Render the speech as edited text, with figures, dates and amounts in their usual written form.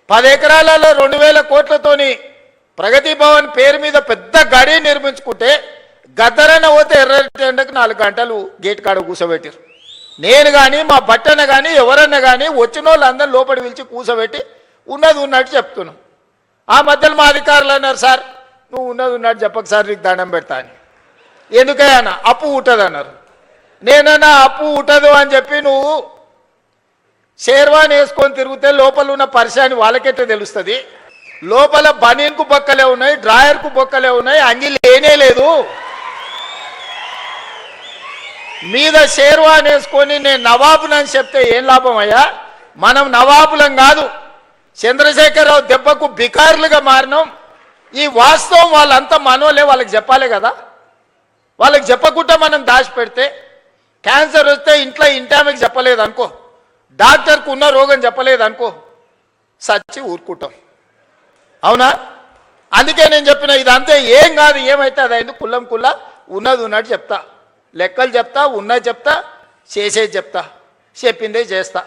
10 ఎకరాలలో 2000 కోట్లతోని ప్రగతి భవన్ పేరు మీద పెద్ద గడి నిర్మించుకుంటే గద్దరన్న పోతే ఎర్రటెండకు 4 గంటలు గేట్ కాడ కూర్చోబెట్టారు. నేను కానీ మా బట్టన్న కానీ ఎవరన్నా కానీ వచ్చిన వాళ్ళందరూ లోపలి పిలిచి కూర్చోబెట్టి ఉన్నది ఉన్నట్టు చెప్తున్నాం. ఆ మధ్యలో మా అధికారులు అన్నారు, సార్ నువ్వు ఉన్నది ఉన్నట్టు చెప్పక సార్ నీకు దండం పెడతా అని. ఎందుకన్నా అప్పు ఉంటుంది అన్నారు. నేనన్నా అప్పు ఉంటుంది అని చెప్పి నువ్వు షేర్వాన్ వేసుకొని తిరిగితే లోపల ఉన్న పరిశాని వాళ్ళకెట్టే తెలుస్తుంది. లోపల బనీన్కు బొక్కలే ఉన్నాయి, డ్రాయర్కు బొక్కలే ఉన్నాయి, అంగి లేనే లేదు. మీద షేర్వాన్ వేసుకొని నేను నవాబులని చెప్తే ఏం లాభం అయ్యా? మనం నవాబులం కాదు, చంద్రశేఖరరావు దెబ్బకు బికారులుగా మారినాం. ఈ వాస్తవం వాళ్ళంతా మనోలే, వాళ్ళకి చెప్పాలి కదా. వాళ్ళకి చెప్పకుండా మనం దాచిపెడితే క్యాన్సర్ వస్తే ఇంట్లో ఇంటామెకి చెప్పలేదు అనుకో, డాక్టర్కు ఉన్న రోగం చెప్పలేదు అనుకో, సచ్చి ఊరుకుంటాం. అవునా? అందుకే నేను చెప్పిన ఇదంతే ఏం కాదు, ఏమైతే అది అయింది కుల్లం కుల్ల ఉన్నది ఉన్నట్టు చెప్తా, లెక్కలు చెప్తా, ఉన్నది చెప్తా, చేసేది చెప్తా, చెప్పిందే చేస్తా.